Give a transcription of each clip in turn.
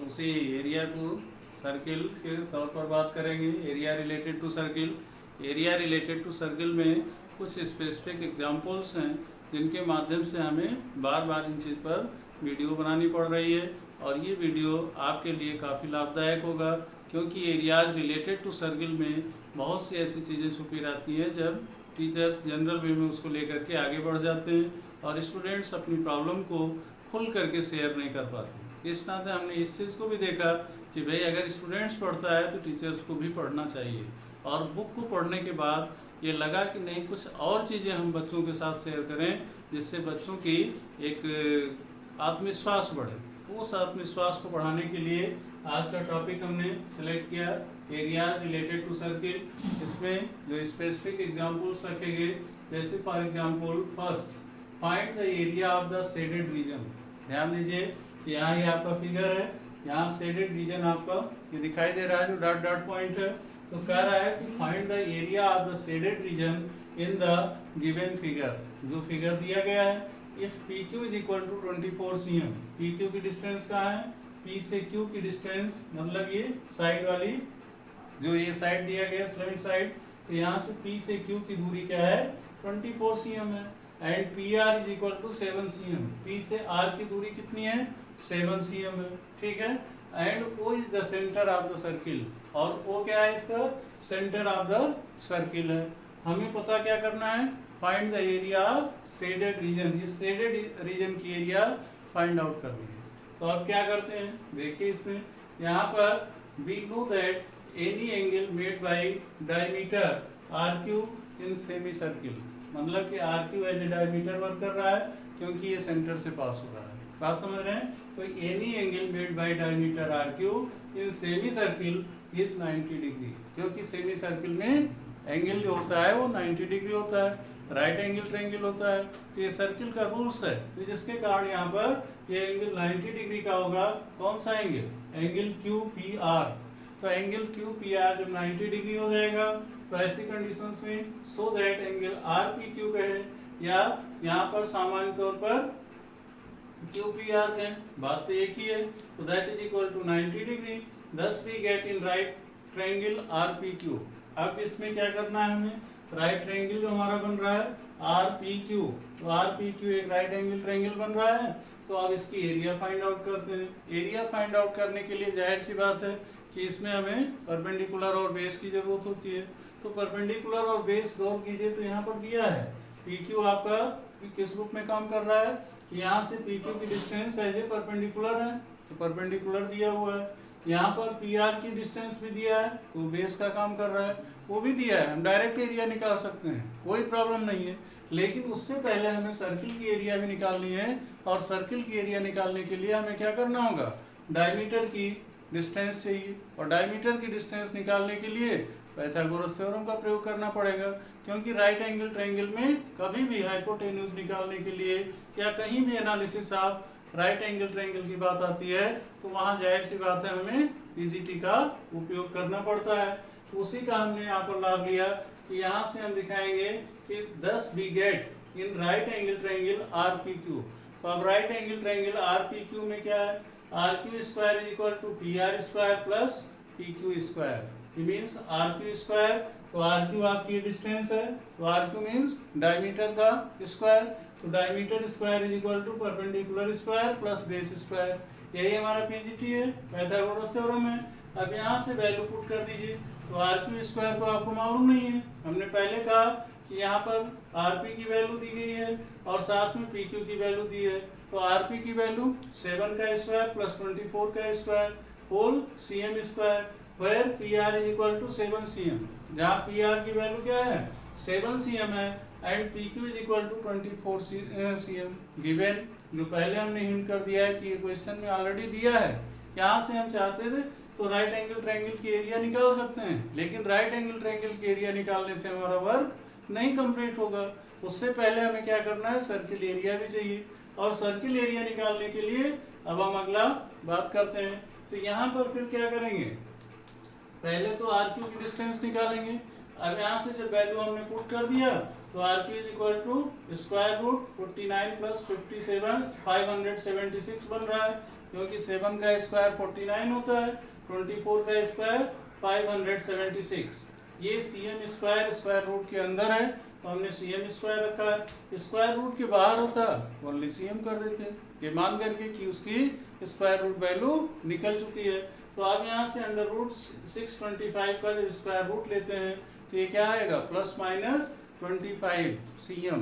उसी area to circle के तौर पर बात करेंगे। Area related to circle. Area related to circle में कुछ स्पेसिफिक एग्जांपल्स हैं जिनके माध्यम से हमें बार बार इन चीज़ पर वीडियो बनानी पड़ रही है, और ये वीडियो आपके लिए काफ़ी लाभदायक होगा, क्योंकि एरियाज रिलेटेड टू सर्किल में बहुत सी ऐसी चीज़ें छुपी रहती हैं जब टीचर्स जनरल वे में उसको लेकर के आगे बढ़ जाते हैं और स्टूडेंट्स अपनी प्रॉब्लम को खुल करके शेयर नहीं कर पाते। इस नाते हमने इस चीज़ को भी देखा कि भाई अगर स्टूडेंट्स पढ़ता है तो टीचर्स को भी पढ़ना चाहिए, और बुक को पढ़ने के बाद ये लगा कि नहीं, कुछ और चीज़ें हम बच्चों के साथ शेयर करें जिससे बच्चों की एक आत्मविश्वास बढ़े। उस आत्मविश्वास को बढ़ाने के लिए आज का टॉपिक हमने सेलेक्ट किया एरिया रिलेटेड टू सर्किल। इसमें जो स्पेसिफिक एग्जांपल्स रखे गए, जैसे for example first, find the area of the shaded reason. ध्यान दीजिए कि यहाँ ये आपका फिगर है, यहाँ शेडेड रीजन आपका ये दिखाई दे रहा है जो डॉट डॉट पॉइंट है। तो कह रहा है कि find the area of the shaded region in the given figure. जो फिगर दिया गया है, if PQ is equal to 24 cm, PQ की डिस्टेंस कहाँ है, P से Q की डिस्टेंस, मतलब ये साइड वाली जो ये साइड दिया गया स्लैंट साइड, तो यहाँ से P से Q की दूरी क्या है, 24 cm है। And PR is equal to 7 cm, P से R की दूरी कितनी है, 7 cm है, ठीक है। And O is the centre of the circle, और O क्या है, इसका सेंटर ऑफ द सर्किल है। हमें पता क्या करना है, find the area shaded region. इस शेडेड रीजन की एरिया फाइंड आउट करनी है। तो अब क्या करते हैं, देखिए इसमें यहाँ पर we know that any angle made by diameter RQ in semi circle, मतलब कि RQ as a diameter work कर रहा है क्योंकि ये सेंटर से पास हो रहा है। बात समझ रहे हैं। तो any angle made by diameter RQ in semi circle is 90 degree, क्योंकि सेमी सर्किल में एंगल जो होता है वो 90 डिग्री होता है, राइट एंगल ट्रायंगल होता है। तो ये सर्किल का रूल्स है, तो जिसके कारण यहाँ पर ये एंगल 90 डिग्री का होगा। कौन सा एंगल, एंगल QPR। तो एंगल QPR जब 90 डिग्री हो जाएगा तो ऐसी कंडीशंस में सो दैट एंगल RPQ कहे, या यहाँ पर सामान्य तौर पर QPR कहें, बात तो एक ही है। तो that is equal to 90 degree, thus we get in right triangle RPQ। अब इसमें क्या करना है हमें, राइट ट्रायंगल जो हमारा बन रहा है RPQ, तो RPQ एक राइट एंगल ट्रायंगल बन रहा है। तो अब इसकी एरिया फाइंड आउट करते हैं। एरिया फाइंड आउट करने के लिए जाहिर सी बात है कि इसमें हमें परपेंडिकुलर और बेस की जरूरत होती है। तो परपेंडिकुलर और बेस गौर कीजिए, तो यहाँ पर दिया है PQ आपका किस रूप में काम कर रहा है, कि यहाँ से PQ की डिस्टेंस एज ए परपेंडिकुलर है, तो परपेंडिकुलर दिया हुआ है। यहाँ पर PR की डिस्टेंस भी दिया है, तो बेस का काम कर रहा है, वो भी दिया है। हम डायरेक्ट एरिया निकाल सकते हैं, कोई प्रॉब्लम नहीं है। लेकिन उससे पहले हमें सर्किल की एरिया भी निकालनी है, और सर्किल की एरिया निकालने के लिए हमें क्या करना होगा, डायमीटर की डिस्टेंस चाहिए, और डायमीटर की डिस्टेंस निकालने के लिए पाइथागोरस थ्योरम का प्रयोग करना पड़ेगा। क्योंकि राइट एंगल ट्रायंगल में कभी भी हाइपोटेन्यूज निकालने के लिए या कहीं भी analysis of right angle triangle की बात आती है, तो वहाँ जाहिर सी बात है हमें PGT का उपयोग करना पड़ता है। तो उसी का हमने यहाँ पर लाभ लिया कि यहाँ से हम दिखाएंगे कि 10 we get in right angle triangle RPQ। तो अब राइट एंगल ट्रायंगल RPQ में क्या है, RQ square is equal to PR square plus PQ square, means RQ square. तो RQ आपकी डिस्टेंस है, तो RQ मीन्स डायमीटर का स्क्वायर, तो diameter square is equal to perpendicular square plus base square. यही हमारा PGT है, पाइथागोरस थ्योरम है। अब यहाँ से वैल्यू पुट कर दीजिए। तो RQ स्क्वायर तो आपको मालूम नहीं है, हमने पहले कहा कि यहाँ पर RP की वैल्यू दी गई है और साथ में PQ की वैल्यू दी है। तो RP की वैल्यू 7 का स्क्वायर प्लस 24 का square whole CM square, where PR is equal to 7 cm, जहाँ PR की वैल्यू क्या है, 7 cm है, and PQ is equal to 24 cm given, जो पहले हमने हिंट कर दिया है कि ये क्वेश्चन में ऑलरेडी दिया है। यहाँ से हम चाहते थे तो राइट एंगल ट्रायंगल की एरिया निकाल सकते हैं, लेकिन राइट एंगल ट्रायंगल की एरिया निकालने से हमारा वर्क नहीं कंप्लीट होगा। उससे पहले हमें क्या करना है, सर्किल एरिया भी चाहिए, और सर्किल एरिया निकालने के लिए अब हम अगला बात करते हैं। तो यहाँ पर फिर क्या करेंगे, पहले तो RQ की डिस्टेंस निकालेंगे। अब यहाँ से जब वैल्यू हमने पुट कर दिया तो RQ is equal to square root 49 प्लस 57 576 बन रहा है। क्योंकि 7 का स्क्वायर 49 होता है, 24 का स्क्वायर 576। ये सीएम स्क्वायर स्क्वायर रूट के अंदर है तो हमने सीएम स्क्वायर रखा है, स्क्वायर रूट के बाहर होता ओनली सीएम कर देते हैं, ये मान करके कि उसकी स्क्वायर रूट वैल्यू निकल चुकी है। तो आप यहाँ से अंडर रूट 625 का जब स्क्वायर रूट लेते हैं तो ये क्या आएगा, प्लस माइनस 25 सीएम।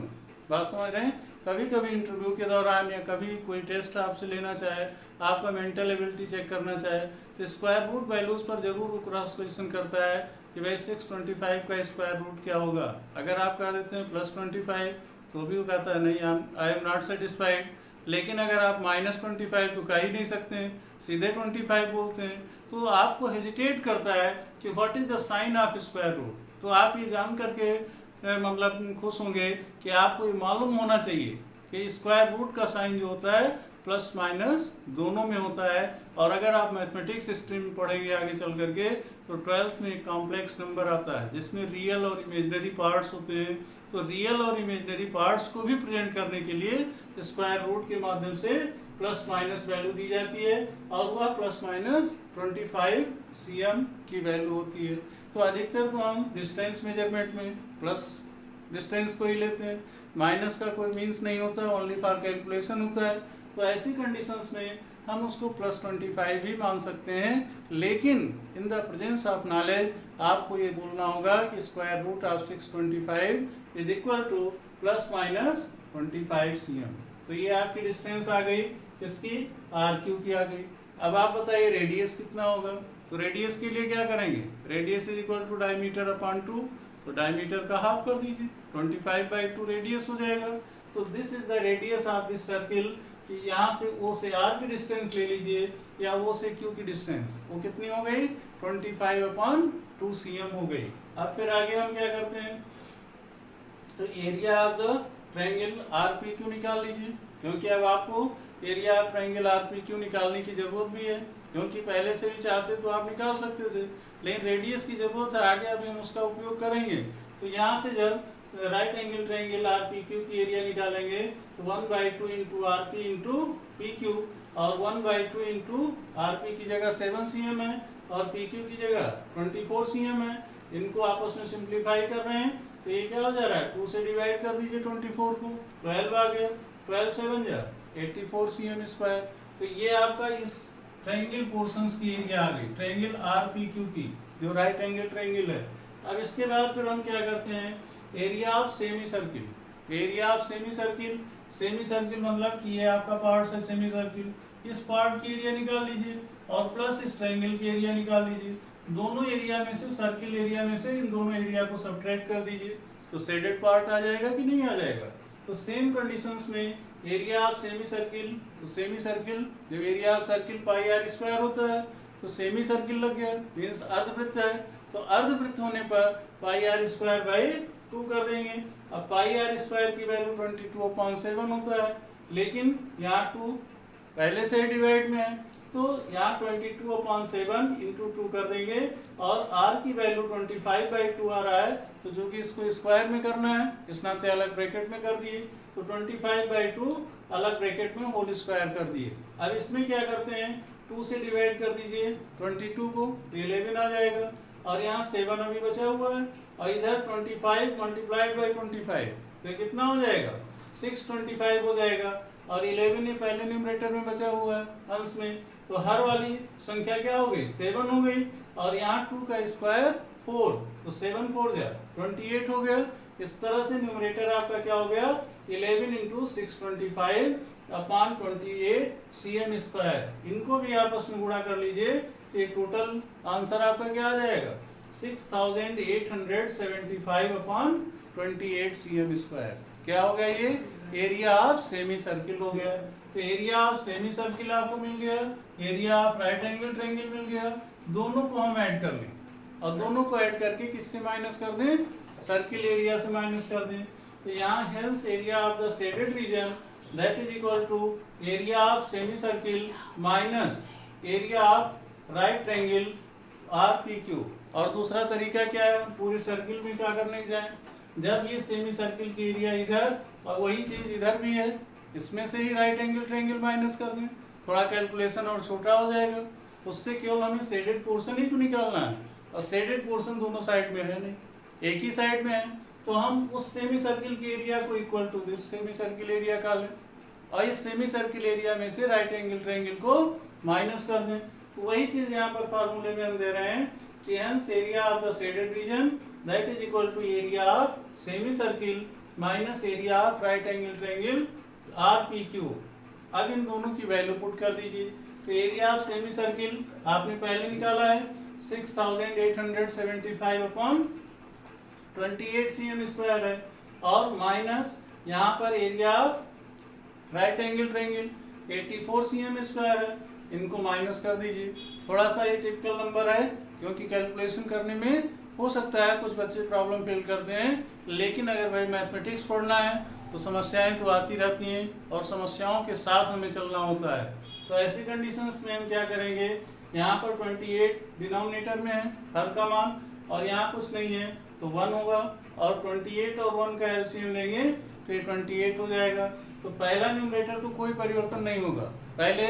बात समझ रहे हैं। कभी कभी इंटरव्यू के दौरान या कभी कोई टेस्ट आपसे लेना चाहे, आपका मेंटल एबिलिटी चेक करना चाहे, तो स्क्वायर रूट वैल्यूज पर जरूर वो क्रॉस क्वेश्चन करता है कि भाई 625 का स्क्वायर रूट क्या होगा। अगर आप कह देते हैं प्लस 25 तो भी वो कहता है नहीं, आई एम नॉट सेटिस्फाइड। लेकिन अगर आप माइनस 25 तो कह ही नहीं सकते हैं, सीधे 25 बोलते हैं, तो आपको हेजिटेट करता है कि what is the sign of square root. तो आप ये जान करके मतलब खुश होंगे कि आपको ये मालूम होना चाहिए कि स्क्वायर रूट का साइन जो होता है प्लस माइनस दोनों में होता है। और अगर आप मैथमेटिक्स स्ट्रीम में पढ़ेंगे आगे चल करके तो 12th में एक कॉम्प्लेक्स नंबर आता है जिसमें रियल और इमेजिनरी पार्ट्स होते हैं। तो रियल और इमेजिनरी पार्ट्स को भी प्रेजेंट करने के लिए स्क्वायर रूट के माध्यम से प्लस माइनस वैल्यू दी जाती है और वह प्लस माइनस 25 सीएम की वैल्यू होती है। तो अधिकतर तो हम डिस्टेंस मेजरमेंट में प्लस डिस्टेंस को ही लेते हैं, माइनस का कोई मीन्स नहीं होता, ओनली फॉर कैलकुलेशन होता है। तो ऐसी कंडीशंस में हम उसको प्लस 25 भी मान सकते हैं। लेकिन in the presence of knowledge आपको ये बोलना होगा कि square root of 625 is equal to plus minus 25 cm. तो ये आपकी डिस्टेंस आ गई, इसकी आर क्यू की आ गई। अब आप बताइए रेडियस कितना होगा। तो रेडियस के लिए क्या करेंगे, radius is equal to diameter upon 2, तो डायमीटर का हाफ कर दीजिए, 25/2 रेडियस हो जाएगा। तो this is the radius of this circle. कि यहाँ से ओ से आर की डिस्टेंस ले लीजिए या ओ से क्यू की डिस्टेंस, वो कितनी हो गई, 25/2 सीएम हो गई। अब फिर आगे हम क्या करते हैं, तो एरिया ऑफ द ट्रायंगल आरपीक्यू निकाल लीजिए, क्योंकि अब आपको एरिया ऑफ ट्रायंगल आरपीक्यू निकालने की जरूरत भी है, क्योंकि पहले से भी चाहते तो आप निकाल सकते थे, लेकिन रेडियस की जरूरत है, आगे अभी हम उसका उपयोग करेंगे। तो यहाँ से जब राइट एंगल ट्रायंगल आरपीक्यू की एरिया निकालेंगे तो 1/2 इंटू आरपी इंटू पीक्यू, और 1/2 इंटू आरपी की जगह 7 सीएम है और पीक्यू की जगह 24 सीएम है। इनको आपस में सिंप्लीफाई कर रहे हैं तो ये क्या हो जा रहा है, 2 से डिवाइड कर दीजिए 24 को, 12 आ गया, 12 7 जा 84 सीएम स्क्वायर। तो ये आपका इस ट्रायंगल पोर्शंस की एरिया आ गई, ट्रायंगल आरपीक्यू की, जो राइट एंगल ट्रायंगल है। अब इसके बाद फिर हम क्या करते हैं, area of semi circle. Area of semi circle, semi circle मतलब कि ये आपका पार्ट है सेमी सर्किल, इस पार्ट की एरिया निकाल लीजिए और प्लस इस ट्रायंगल की एरिया निकाल लीजिए। दोनों एरिया में से, सर्किल एरिया में से इन दोनों एरिया को सब्ट्रैक्ट कर दीजिए, तो शेडेड पार्ट आ जाएगा कि नहीं आ जाएगा। तो सेम कंडीशंस में एरिया ऑफ सेमी सर्किल, तो सेमी सर्किल जो area of circle pi r square होता है, तो सेमी सर्किल लग गया, मीन्स अर्धवृत्त है, तो अर्धवृत्त होने पर पाई आर स्क्वायर बाई 2 कर देंगे। अब पाई आर स्क्वायर की वैल्यू 22/7 होता है, लेकिन यहाँ 2 पहले से ही डिवाइड में है, तो यहाँ 22/7 इंटू 2 कर देंगे और r की वैल्यू 25/2 आ रहा है, तो जो कि इसको स्क्वायर में करना है, इस नाते अलग ब्रैकेट में कर दिए, तो 25/2 अलग ब्रैकेट में होल स्क्वायर कर दिए। अब इसमें क्या करते हैं, 2 से डिवाइड कर दीजिए 22 को, 11 आ जाएगा, और यहाँ 7 अभी बचा हुआ है, और इधर 25 मल्टीप्लाइड बाई 25, तो कितना हो जाएगा, 625 हो जाएगा, और 11 ये पहले न्यूमरेटर में बचा हुआ है अंश में, तो हर वाली संख्या क्या हो गई, 7 हो गई, और यहाँ 2 का स्क्वायर 4, तो 7 4 जा 28 हो गया। इस तरह से न्यूमरेटर आपका क्या हो गया, 11 इंटू 625 अपॉन 28 सीएम स्क्वायर। इनको भी आपस में गुणा कर लीजिए तो ये टोटल आंसर आपका क्या आ जाएगा, 6875 अपॉन 28 सीएम स्क्वायर। क्या हो गया, ये एरिया ऑफ सेमी सर्किल हो गया। तो एरिया ऑफ सेमी सर्किल आपको मिल गया, area of right angle triangle मिल गया, दोनों को हम ऐड कर लें, और दोनों को ऐड करके किससे माइनस कर दें, सर्किल एरिया से माइनस कर दें। तो यहाँ hence area of the shaded region that is equal to area of semi circle minus area of right triangle RPQ. और दूसरा तरीका क्या है, पूरे सर्किल में क्या करने जाए, जब ये सेमी सर्किल की एरिया इधर और वही चीज इधर भी है, इसमें से ही राइट एंगल ट्रायंगल माइनस कर दें, थोड़ा कैलकुलेशन और छोटा हो जाएगा। उससे केवल हमें शेडेड पोर्शन ही तो निकालना है, और शेडेड पोर्शन दोनों साइड में है नहीं, एक ही साइड में है। तो हम उस सेमी सर्किल के एरिया को equal to this semi circle area का लें, और इस सेमी सर्किल एरिया में से राइट एंगल ट्रायंगल को माइनस कर दें। तो वही चीज यहाँ पर फार्मूले में हम दे रहे हैं कि hence area of the shaded region that is equal to area of semi circle minus area of right angle triangle R P Q. अब इन दोनों की वैल्यू पुट कर दीजिए। तो एरिया ऑफ सेमी सर्किल आपने पहले निकाला है 6875 अपॉन 28 cm स्क्वायर है, और माइनस यहाँ पर area of right angle triangle 84 cm square है, इनको माइनस कर दीजिए। थोड़ा सा ये टिपिकल नंबर है, क्योंकि कैलकुलेशन करने में हो सकता है कुछ बच्चे प्रॉब्लम फेल करते हैं, लेकिन अगर भाई मैथमेटिक्स पढ़ना है तो समस्याएं तो आती रहती हैं, और समस्याओं के साथ हमें चलना होता है। तो ऐसी कंडीशंस में हम क्या करेंगे, यहाँ पर 28 डिनोमिनेटर में है हर का मान, और यहाँ कुछ नहीं है तो 1 होगा, और 28 और 1 का एलसीएम लेंगे तो ये 28 हो जाएगा। तो पहला न्यूमरेटर तो कोई परिवर्तन नहीं होगा पहले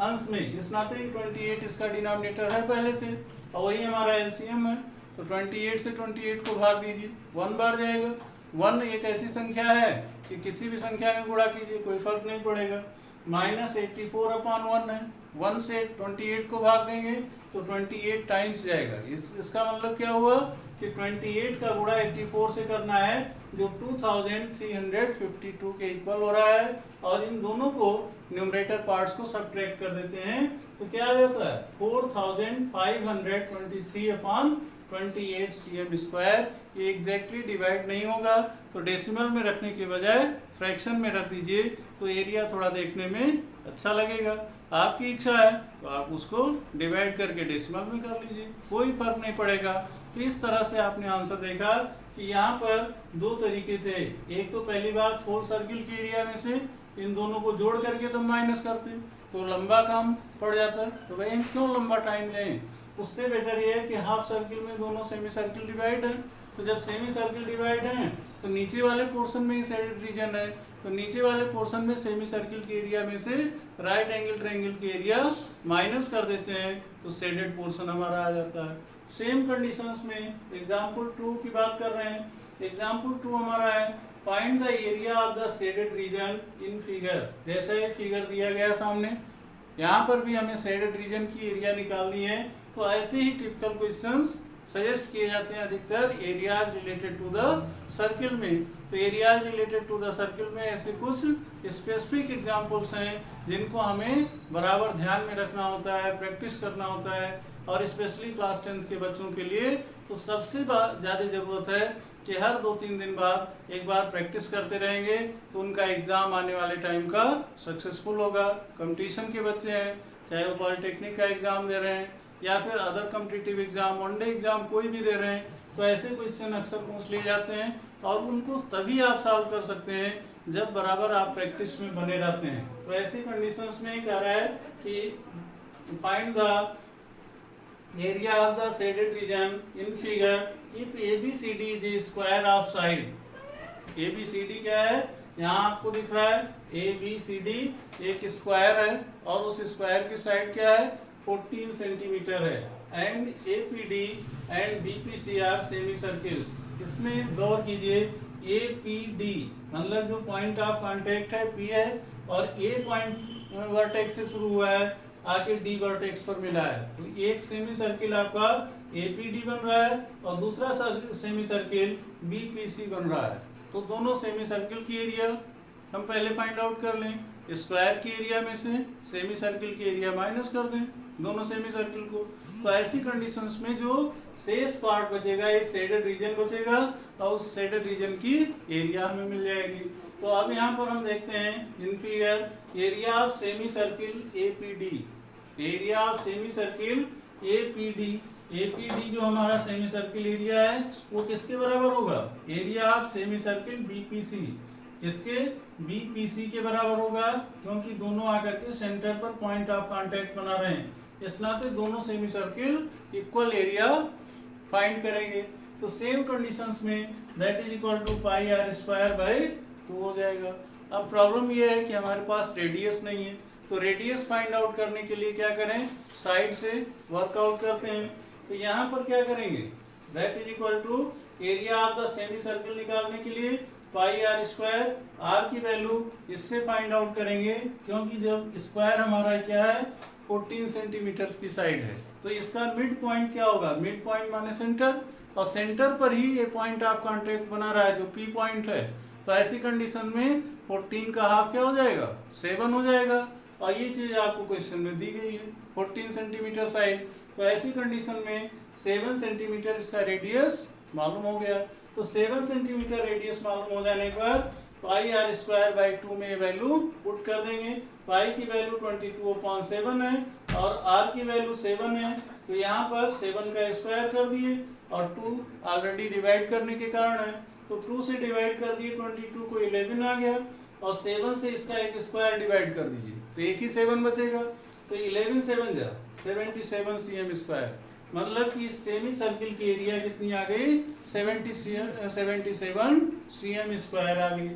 अंश में, इस नाते ही 28 इसका डिनोमिनेटर है पहले से, और वही हमारा एलसीएम है। तो 28 से 28 को भाग दीजिए, 1 बार जाएगा। 1 एक ऐसी संख्या है कि किसी भी संख्या में गुणा कीजिए कोई फर्क नहीं पड़ेगा। माइनस 84 अपॉन 1 है, 1 से 28 को भाग देंगे तो 28 टाइम्स जाएगा। इसका मतलब क्या हुआ कि 28 का गुणा 84 से करना है, जो 2352 के इक्वल हो रहा है, और इन दोनों को न्यूमरेटर पार्ट्स को सब्ट्रैक्ट कर देते हैं तो क्या आ जाता है 4523 अपॉन 28 cm स्क्वायर। ये एग्जैक्टली डिवाइड नहीं होगा, तो डेसिमल में रखने के बजाय फ्रैक्शन में रख दीजिए, तो एरिया थोड़ा देखने में अच्छा लगेगा। आपकी इच्छा है तो आप उसको डिवाइड करके डेसिमल में कर लीजिए, कोई फर्क नहीं पड़ेगा। तो इस तरह से आपने आंसर देखा कि यहाँ पर दो तरीके थे। एक तो पहली बात होल सर्किल के एरिया में से इन दोनों को जोड़ करके तुम माइनस करते तो लंबा काम पड़ जाता, तो भाई क्यों लंबा टाइम लें, उससे बेटर ये है कि हाफ सर्किल में दोनों सेमी सर्किल डिवाइड है। तो जब सेमी सर्किल डिवाइड है तो नीचे वाले पोर्शन में ही शेडेड रीजन है, तो नीचे वाले पोर्शन में सेमी सर्किल के एरिया में से राइट एंगल ट्रायंगल के एरिया माइनस कर देते हैं, तो शेडेड पोर्शन हमारा आ जाता है। सेम कंडीशंस में एग्जाम्पल 2 की बात कर रहे हैं। एग्जाम्पल 2 हमारा है find the area of the shaded region in figure. जैसे फिगर दिया गया सामने, यहाँ पर भी हमें शेडेड रीजन की एरिया निकालनी है। तो ऐसे ही टिपिकल क्वेश्चंस सजेस्ट किए जाते हैं अधिकतर areas related to the circle में। तो areas related to the circle में ऐसे कुछ स्पेसिफिक एग्जांपल्स हैं जिनको हमें बराबर ध्यान में रखना होता है, प्रैक्टिस करना होता है, और स्पेशली क्लास 10th के बच्चों के लिए तो सबसे ज़्यादा ज़रूरत है कि हर 2-3 दिन बाद एक बार प्रैक्टिस करते रहेंगे तो उनका एग्ज़ाम आने वाले टाइम का सक्सेसफुल होगा। कंपटीशन के बच्चे हैं, चाहे वो पॉलिटेक्निक का एग्ज़ाम दे रहे हैं या फिर other competitive exam, one day exam कोई भी दे रहे हैं, तो ऐसे क्वेश्चन अक्सर पूछ लिए जाते हैं, और उनको तभी आप सॉल्व कर सकते हैं जब बराबर आप प्रैक्टिस में बने रहते हैं। तो ऐसी कंडीशंस में कह रहा है कि find the area of the shaded region in figure if ABCD is a square of side. ABCD क्या है, यहाँ आपको दिख रहा है ABCD एक स्क्वायर है, और उस स्क्वायर की साइड क्या है 14 सेंटीमीटर है, and APD and BPC are semi circles. इसमें गौर कीजिए, APD मतलब जो पॉइंट ऑफ कांटेक्ट है P है, और A पॉइंट वर्टेक्स से शुरू हुआ है आके D वर्टेक्स पर मिला है, तो एक सेमी सर्किल आपका APD बन रहा है और दूसरा सेमी सर्किल BPC बन रहा है। तो दोनों सेमी सर्किल की एरिया हम पहले फाइंड आउट कर लें। स्क्वायर की एरिया में से सेमी सर्किल की एरिया माइनस कर दें दोनों सेमी सर्किल को। तो ऐसी कंडीशंस में जो शेष पार्ट बचेगा ये शेडेड रीजन बचेगा, और उस शेडेड रीजन की एरिया हमें मिल जाएगी। तो अब यहाँ पर हम देखते हैं in figure area of semi circle APD, area of semi circle APD जो हमारा सेमी सर्किल एरिया है वो किसके बराबर होगा, area of semi circle BPC, किसके BPC के बराबर होगा, क्योंकि दोनों आकर के सेंटर पर पॉइंट ऑफ कांटेक्ट बना रहे हैं, इस नाते दोनों semi circle equal area find करेंगे। तो सेम कंडीशंस में that is equal to πr² by 2 हो जाएगा। अब प्रॉब्लम ये है कि हमारे पास रेडियस नहीं है, तो रेडियस फाइंड आउट करने के लिए क्या करें, साइड से वर्कआउट करते हैं। तो यहाँ पर क्या करेंगे, that is equal to area of the semi circle निकालने के लिए पाई आर स्क्वायर, आर की वैल्यू इससे फाइंड आउट करेंगे, क्योंकि जब स्क्वायर हमारा क्या है 14 सेंटीमीटर की साइड है, तो इसका मिड पॉइंट क्या होगा, मिड पॉइंट माने सेंटर, और सेंटर पर ही ये पॉइंट ऑफ कांटेक्ट बना रहा है जो पी पॉइंट है। तो ऐसी कंडीशन में 14 का हाफ क्या हो जाएगा, 7 हो जाएगा। और ये चीज आपको क्वेश्चन में दी गई है 14 सेंटीमीटर साइड, तो ऐसी कंडीशन में 7 सेंटीमीटर इसका रेडियस मालूम हो गया। तो 7 सेंटीमीटर रेडियस मालूम हो जाने पर पाई आर स्क्वायर बाई 2 में वैल्यू पुट कर देंगे। पाई की वैल्यू 22/7 है और आर की वैल्यू 7 है, तो यहाँ पर 7 का स्क्वायर कर दिए और 2 ऑलरेडी डिवाइड करने के कारण है, तो 2 से डिवाइड कर दिए 22 को 11 आ गया, और 7 से इसका एक स्क्वायर डिवाइड कर दीजिए तो एक ही 7 बचेगा। तो 11 7 जा 77 cm स्क्वायर, मतलब कि सेमी सर्किल की एरिया कितनी आ गई, 77 cm स्क्वायर आ गई।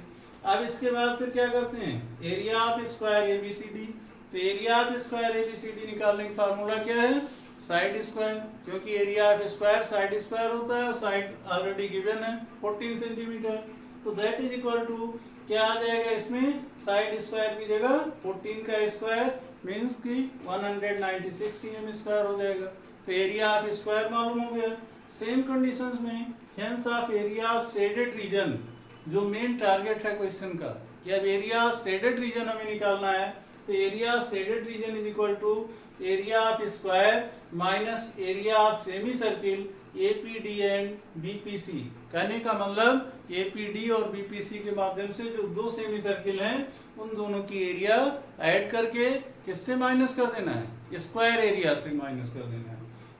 अब इसके बाद फिर क्या करते हैं, एरिया ऑफ स्क्वायर एबीसीडी। तो एरिया ऑफ स्क्वायर एबीसीडी निकालने का फार्मूला क्या है, साइड स्क्वायर, क्योंकि area of square side square होता है, साइड ऑलरेडी गिवन है 14 सेंटीमीटर। तो दैट इज इक्वल टू क्या आ जाएगा इसमें, साइड स्क्वायर की जगह 14 का स्क्वायर मीन्स कि 196 cm स्क्वायर हो जाएगा। तो एरिया ऑफ स्क्वायर मालूम हो गया। सेम कंडीशंस में hence of area of shaded reason, जो मेन टारगेट है क्वेश्चन का, कि अब एरिया ऑफ शेडेड रीजन हमें निकालना है। तो area of shaded region is equal to area of square minus area of semi circle APD and BPC. कहने का मतलब एपीडी और बीपीसी के माध्यम से जो दो सेमी सर्किल हैं उन दोनों की एरिया ऐड करके किससे माइनस कर देना है, स्क्वायर एरिया से माइनस कर देना है।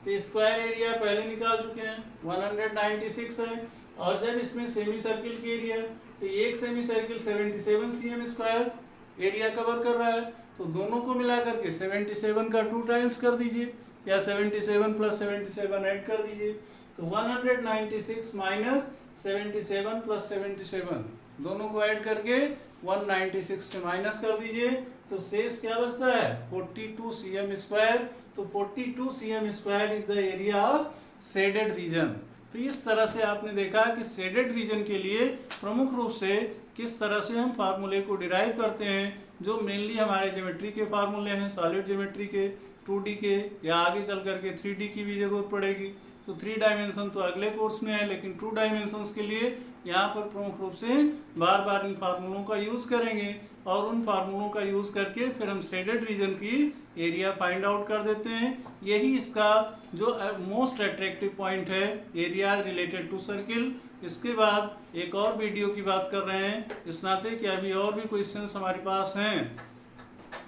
तो स्क्वायर एरिया पहले निकाल चुके हैं 196 है, और जब इसमें सेमी सर्किल की एरिया, तो एक semi circle 77 cm square area cover कर रहा है, तो दोनों को मिला करके 77 का 2 टाइम्स कर दीजिए, या 77 प्लस 77 ऐड कर दीजिए। तो 196 माइनस 77 प्लस 77 दोनों को ऐड करके 196 से माइनस कर दीजिए, तो शेष क्या बचता है 42 cm स्क्वायर। तो 42 cm square is the area of shaded reason. तो इस तरह से आपने देखा कि शेडेड रीजन के लिए प्रमुख रूप से किस तरह से हम फार्मूले को डिराइव करते हैं, जो मेनली हमारे ज्योमेट्री के फार्मूले हैं, सॉलिड ज्योमेट्री के, 2D के, या आगे चल करके 3D की भी जरूरत पड़ेगी। तो 3 डायमेंशन तो अगले कोर्स में है, लेकिन 2 डायमेंशंस के लिए यहाँ पर प्रमुख रूप से बार बार इन फार्मूलों का यूज़ करेंगे, और उन फार्मूलों का यूज़ करके फिर हम शेडेड रीजन की एरिया फाइंड आउट कर देते हैं। यही इसका जो मोस्ट अट्रैक्टिव पॉइंट है, एरिया रिलेटेड टू सर्किल। इसके बाद एक और वीडियो की बात कर रहे हैं, इस नाते कि अभी और भी क्वेश्चंस हमारे पास हैं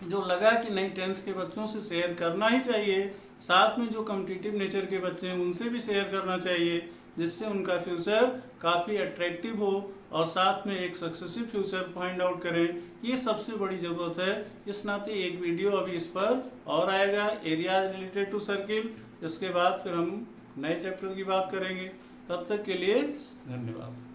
जो लगा कि नहीं 10th के बच्चों से शेयर करना ही चाहिए, साथ में जो कॉम्पिटिटिव नेचर के बच्चे हैं उनसे भी शेयर करना चाहिए, जिससे उनका फ्यूचर काफ़ी अट्रैक्टिव हो और साथ में एक सक्सेसिव फ्यूचर फाइंड आउट करें। ये सबसे बड़ी ज़रूरत है। इस नाते एक वीडियो अभी इस पर और आएगा, एरिया रिलेटेड टू सर्किल। इसके बाद फिर हम नए चैप्टर की बात करेंगे। तब तक के लिए धन्यवाद।